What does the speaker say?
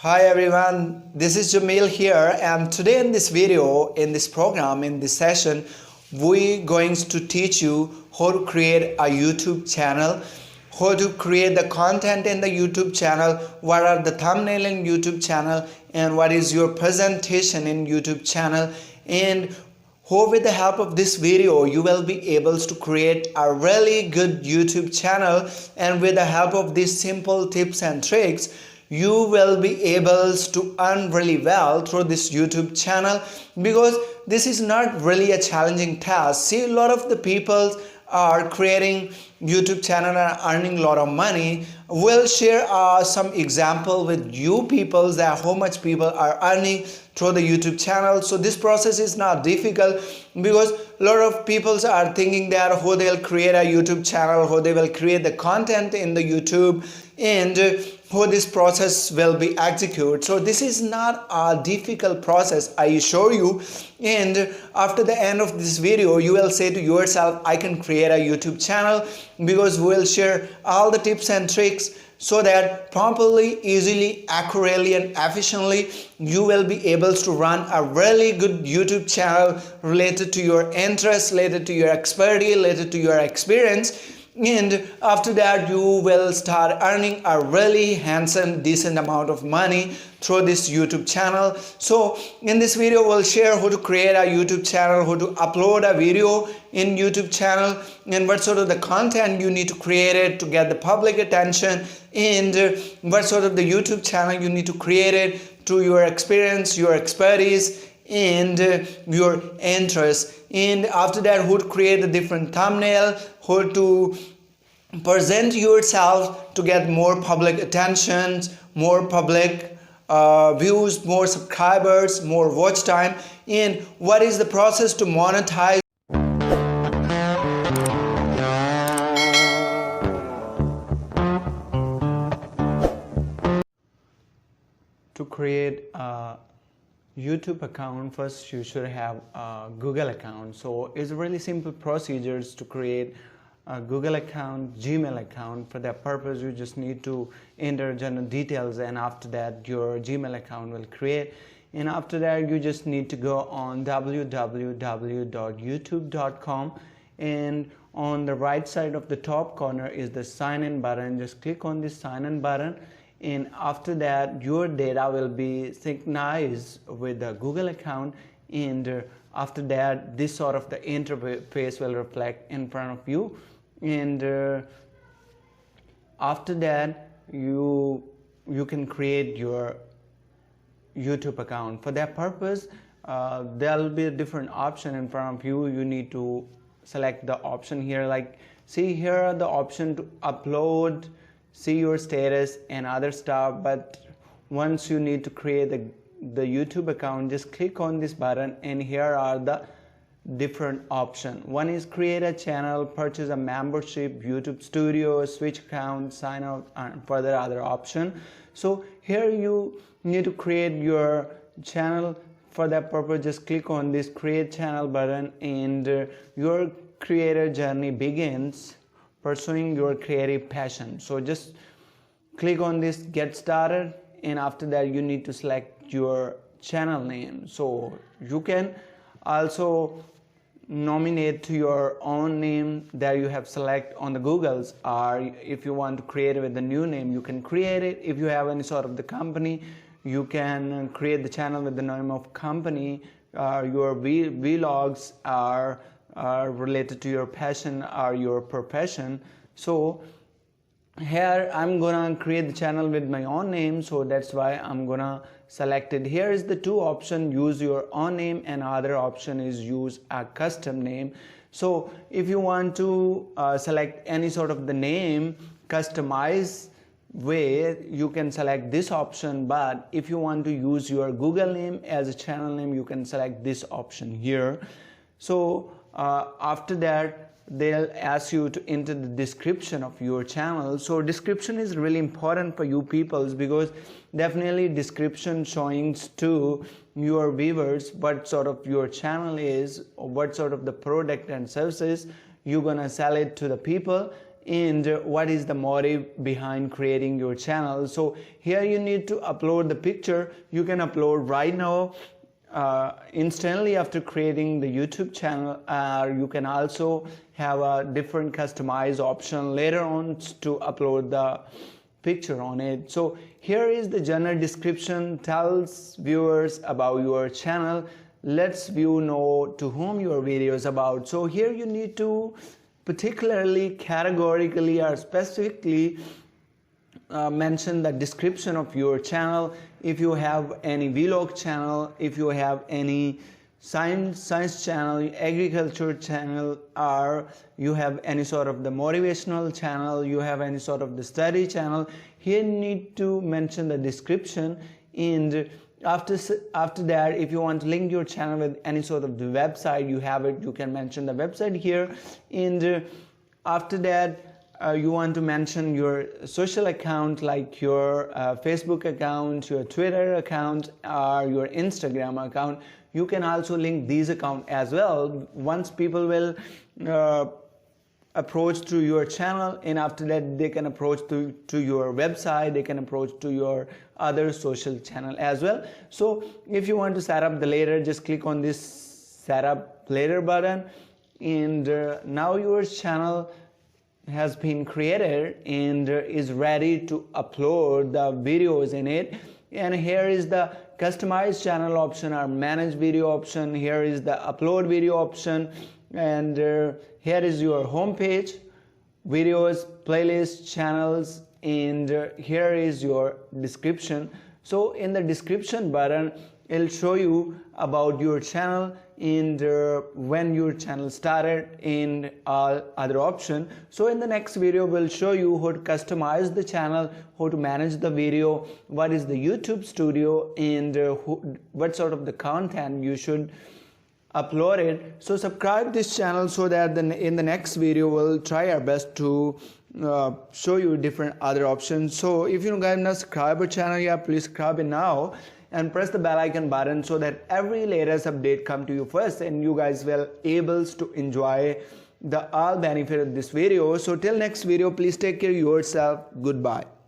Hi everyone, this is Jamil here, and today in this video, in this program, in this session, we're going to teach you how to create a YouTube channel, how to create the content in the YouTube channel, what are the thumbnail in YouTube channel, and what is your presentation in YouTube channel, and how with the help of this video you will be able to create a really good YouTube channel, and with the help of these simple tips and tricks you will be able to earn really well through this YouTube channel, because this is not really a challenging task. See, a lot of the people are creating YouTube channel and earning a lot of money. We'll share some example with you people that how much people are earning through the YouTube channel. So this process is not difficult, because a lot of people are thinking that how they'll create a YouTube channel, how they will create the content in the YouTube, and how this process will be executed. So this is not a difficult process, I assure you. And after the end of this video you will say to yourself, I can create a YouTube channel, because we will share all the tips and tricks so that properly, easily, accurately and efficiently you will be able to run a really good YouTube channel related to your interests, related to your expertise, related to your experience. And after that you will start earning a really handsome, decent amount of money through this YouTube channel. So in this video we'll share how to create a YouTube channel, how to upload a video in YouTube channel, and what sort of the content you need to create it to get the public attention, and what sort of the YouTube channel you need to create it to your experience, your expertise, and your interest. And after that, how to create a different thumbnail, how to present yourself to get more public attention, more public views, more subscribers, more watch time, and what is the process to monetize. To create a YouTube account, first you should have a Google account. So it's really simple procedures to create a Google account, Gmail account. For that purpose you just need to enter general details, and after that your Gmail account will create. And after that you just need to go on www.youtube.com, and on the right side of the top corner is the sign in button. Just click on this sign in button, and after that your data will be synchronized with the Google account, and after that this sort of the interface will reflect in front of you. And after that you can create your YouTube account. For that purpose there will be a different option in front of you. You need to select the option here, like see here are the option to upload, see your status and other stuff. But once you need to create the YouTube account, just click on this button, and here are the different options. One is create a channel, purchase a membership, YouTube Studio, switch account, sign out, and further other option. So here you need to create your channel. For that purpose just click on this create channel button, and your creator journey begins pursuing your creative passion. So just click on this get started, and after that you need to select your channel name. So you can also nominate to your own name that you have select on the Google's, or if you want to create it with the new name you can create it. If you have any sort of the company, you can create the channel with the name of company. Your vlogs are related to your passion or your profession. So here I'm gonna create the channel with my own name, so that's why I'm gonna select it. Here is the two options, use your own name, and other option is use a custom name. So if you want to select any sort of the name customized way, you can select this option. But if you want to use your Google name as a channel name, you can select this option here. So after that they'll ask you to enter the description of your channel. So description is really important for you peoples, because definitely description showing to your viewers what sort of your channel is, or what sort of the product and services you're gonna sell it to the people. and what is the motive behind creating your channel. So here you need to upload the picture. You can upload right now instantly after creating the YouTube channel. You can also have a different customized option later on to upload the picture on it. So here is the general description, tells viewers about your channel, lets view know to whom your video is about. So here you need to particularly, categorically or specifically mention the description of your channel. If you have any vlog channel, if you have any science channel, agriculture channel, or you have any sort of the motivational channel, you have any sort of the study channel, here you need to mention the description. And after that, if you want to link your channel with any sort of the website, you have it, you can mention the website here. And after that, you want to mention your social account, like your Facebook account, your Twitter account, or your Instagram account. You can also link these accounts as well. Once people will approach to your channel, and after that they can approach to your website, they can approach to your other social channel as well. So if you want to set up the later, just click on this set up later button, and now your channel has been created and is ready to upload the videos in it. And here is the customize channel option or manage video option. Here is the upload video option, and here is your home page, videos, playlists, channels, and here is your description. So in the description button, it'll show you about your channel and when your channel started and all other option. So in the next video, we'll show you how to customize the channel, how to manage the video, what is the YouTube studio, and what sort of the content you should upload it. So subscribe this channel so that in the next video we'll try our best to show you different other options. So if you guys not subscribe our channel yet, please subscribe it now and press the bell icon button so that every latest update come to you first, and you guys will able to enjoy the all benefit of this video. So till next video, please take care of yourself. Goodbye.